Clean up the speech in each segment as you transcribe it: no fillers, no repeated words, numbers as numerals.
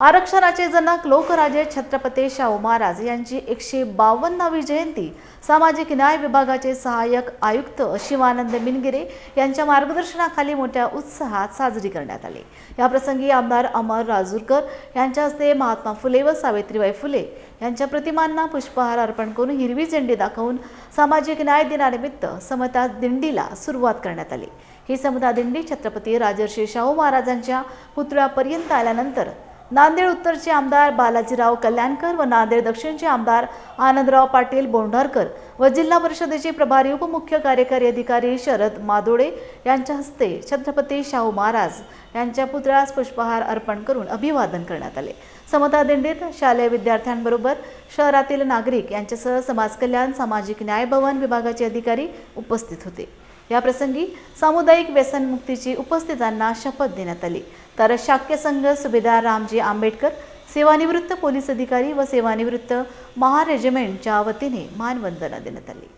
आरक्षणाचे जनक लोकराजे छत्रपती शाहू महाराज यांची 152वी जयंती सामाजिक न्याय विभागाचे सहाय्यक आयुक्त शिवानंद मिनगिरे यांच्या मार्गदर्शनाखाली मोठ्या उत्साहात साजरी करण्यात आली। या प्रसंगी आमदार अमर राजूरकर यांच्या हस्ते महात्मा फुले व सावित्रीबाई फुले यांच्या प्रतिमांना पुष्पहार अर्पण करून हिरवी झेंडी दाखवून सामाजिक न्याय दिनानिमित्त समता दिंडीला सुरुवात करण्यात आली। ही समता दिंडी छत्रपती राजर्षी शाहू महाराजांच्या पुतळ्यापर्यंत आल्यानंतर नांदेड उत्तरचे आमदार बालाजीराव कल्याणकर व नांदेड दक्षिणचे आमदार आनंदराव पाटील बोंढारकर व जिल्हा परिषदेचे प्रभारी उपमुख्य कार्यकारी अधिकारी शरद मादोडे यांच्या हस्ते छत्रपती शाहू महाराज यांच्या पुतळ्यास पुष्पहार अर्पण करून अभिवादन करण्यात आले। समता दिंडीत शालेय विद्यार्थ्यांबरोबर शहरातील नागरिक यांच्यासह समाज कल्याण सामाजिक न्याय भवन विभागाचे अधिकारी उपस्थित होते। या प्रसंगी सामुदायिक व्यसनमुक्तीची उपस्थितांना शपथ देण्यात आली। तर शाक्य संघ सुभेदार रामजी आंबेडकर, सेवानिवृत्त पोलीस अधिकारी व सेवानिवृत्त महार रेजिमेंटच्या वतीने मानवंदना देण्यात आली।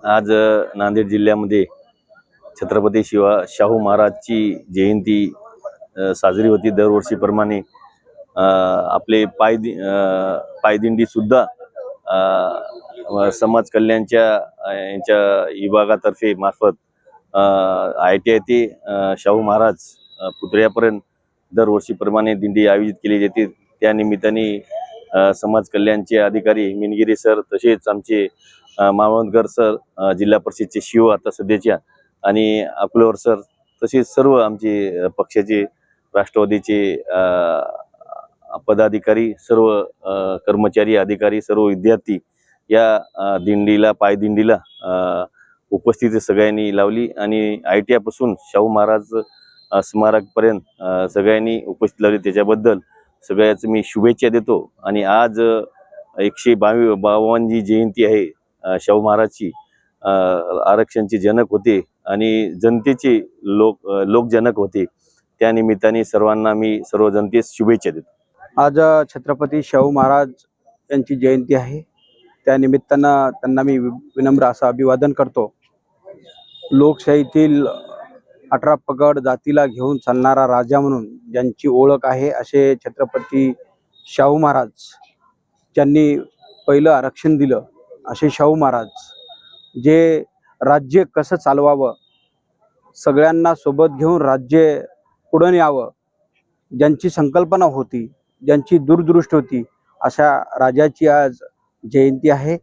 आज नांदेड जिल्ह्यामध्ये छत्रपती शाहू महाराजची जयंती साजरी होती। दरवर्षीप्रमाणे आपले पायदिंडी सुद्धा समाज कल्याणच्या यांच्या विभागातर्फे मार्फत ITI ते शाहू महाराज पुतळ्यापर्यंत दरवर्षीप्रमाणे दिंडी आयोजित केली जाते। त्या निमित्ताने समाज कल्याणचे अधिकारी मिनगिरे सर, तसेच आमचे मावळकर सर, जिल्हा परिषदचे शिव आता सध्याच्या, आणि अकलूर सर, तसेच सर्व आमचे पक्षाचे राष्ट्रवादीचे पदाधिकारी, सर्व कर्मचारी, अधिकारी, सर्व विद्यार्थी या दिंडीला, पायदिंडीला उपस्थिती सगळ्यांनी लावली आणि ITI पासून शाहू महाराज स्मारकपर्यंत सगळ्यांनी उपस्थित लावली। त्याच्याबद्दल सगळ्याच मी शुभेच्छा देतो। आणि आज 152वी जयंती आहे शाहू महाराजची। आरक्षणचे जनक होते आणि जनतेचे लोकजनक होते। त्या निमित्ताने सर्वांना मी सर्व जनतेस शुभेच्छा देतो। आज छत्रपती शाहू महाराज यांची जयंती आहे। त्या निमित्तानं त्यांना मी विनम्र असं अभिवादन करतो। लोकशाहीतील 18 पगड जातीला घेऊन चालणारा राजा म्हणून ज्यांची ओळख आहे असे छत्रपती शाहू महाराज, ज्यांनी पहिलं आरक्षण दिलं असे शाहू महाराज, जे राज्य कसं चालवावं, सगळ्यांना सोबत घेऊन राज्य पुढे न्यावं, ज्यांची संकल्पना होती, ज्यांची दूरदृष्टी होती, अशा राजाची आज जयंती आहे।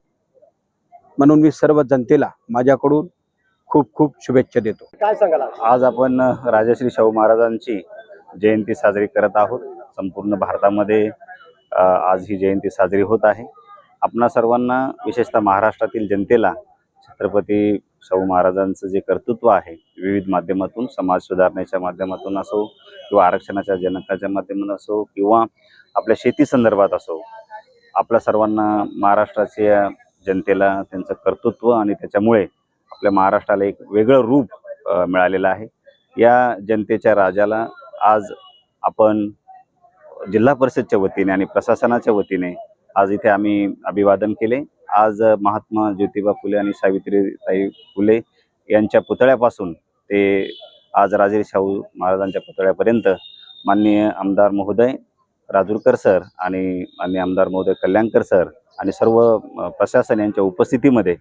म्हणून मी सर्व जनतेला माझ्याकडून खूप खूप शुभेच्छा देतो। काय सांगाल? आज आपण राजश्री शाहू महाराजांची जयंती साजरी करत आहोत। संपूर्ण भारतामध्ये आज ही जयंती साजरी होत आहे। आपणा सर्वांना, विशेषतः महाराष्ट्रातील जनतेला छत्रपती शाहू महाराजांचं जे कर्तृत्व आहे, विविध माध्यमातून, समाज सुधारण्याच्या माध्यमातून असो, किंवा आरक्षणाच्या जनकाच्या माध्यमातून असो, किंवा आपल्या शेती संदर्भात असो, आपल्या सर्वांना, महाराष्ट्राच्या जनतेला त्यांचं कर्तृत्व आणि त्याच्यामुळे आपल्या महाराष्ट्राला एक वेगळं रूप मिळालेलं आहे। या जनतेच्या राजाला आज आपण जिल्हा परिषदच्या वतीने आणि प्रशासनाच्या वतीने आज इथे आम्ही अभिवादन केले। आज महात्मा ज्योतिबा फुले आणि सावित्रीबाई फुले यांच्या पुतळ्यापासून ते आज राजर्षी शाहू महाराजांच्या पुतळ्यापर्यंत माननीय आमदार महोदय राजूरकर सर आणि माननीय आमदार महोदय कल्याणकर सर आणि सर्व प्रशासन यांच्या उपस्थितीमध्ये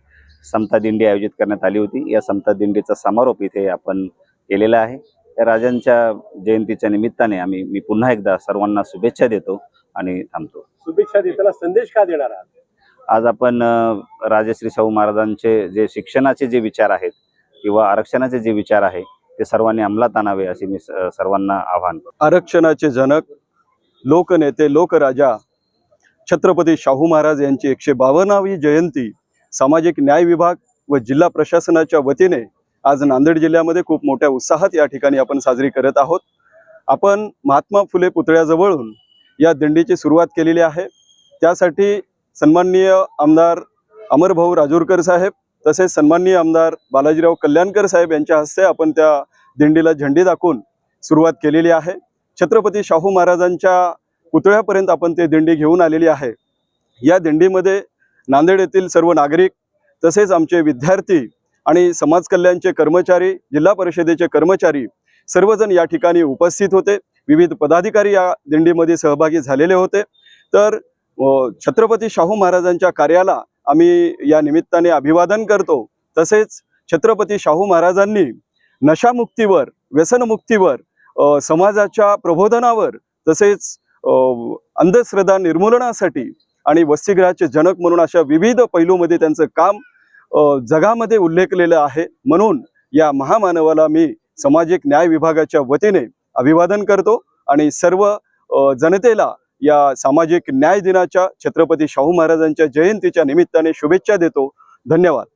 समता दिंडी आयोजित करण्यात आली होती। या समता दिंडीचा समारोप इथे आपण केलेला आहे। या राजांच्या जयंतीच्या निमित्ताने मी पुन्हा एकदा सर्वांना शुभेच्छा देतो आणि थांबतो। शुभेच्छा देताना संदेश काय देणार आहात? आज आपण राजश्री शाहू महाराजांचे जे शिक्षणाचे जे विचार आहेत किंवा आरक्षणाचे जे विचार आहे ते सर्वांनी अंमलात आणावे असे मी सर्वांना आवाहन करतो। आरक्षणाचे जनक, लोकनेते, लोकराजा छत्रपती शाहू महाराज यांची 152वी जयंती सामाजिक न्याय विभाग व जिल्हा प्रशासनाच्या वतीने आज नांदेड जिल्ह्यामध्ये खूप मोठ्या उत्साहात या ठिकाणी आपण साजरी करत आहोत. आपण महात्मा फुले पुतळ्याजवळून या दिंडीची सुरुवात केलेली आहे. त्यासाठी सन्माननीय आमदार अमरभाऊ राजूरकर साहेब तसेच सन्माननीय आमदार बालाजीराव कल्याणकर साहेब यांच्या हस्ते आपण त्या दिंडीला झेंडी दाखवून सुरुवात केलेली आहे. छत्रपती शाहू महाराजांच्या पुतळ्यापर्यंत आपण ते दिंडी घेऊन आलेली आहे. या दिंडीमध्ये नांदेड येथील सर्व नागरिक तसेच आमचे विद्यार्थी आणि समाज कल्याणचे कर्मचारी, जिल्हा परिषदेचे कर्मचारी सर्वजण या ठिकाणी उपस्थित होते. विविध पदाधिकारी या दिंडीमध्ये सहभागी झालेले होते. तर छत्रपती शाहू महाराजांच्या कार्याला आम्ही या निमित्ताने अभिवादन करतो. तसेच छत्रपती शाहू महाराजांनी नशामुक्तीवर, व्यसनमुक्तीवर, समाजाच्या प्रबोधनावर तसेच अंधश्रद्धा निर्मूलनासाठी आणि वसतिगृहाचे जनक म्हणून अशा विविध पैलूमध्ये त्यांचं काम जगामध्ये उल्लेखलेलं आहे. म्हणून या महामानवाला मी सामाजिक न्याय विभागाच्या वतीने अभिवादन करतो आणि सर्व जनतेला या सामाजिक न्याय दिनाच्या, छत्रपती शाहू महाराजांच्या जयंतीच्या निमित्ताने शुभेच्छा देतो. धन्यवाद.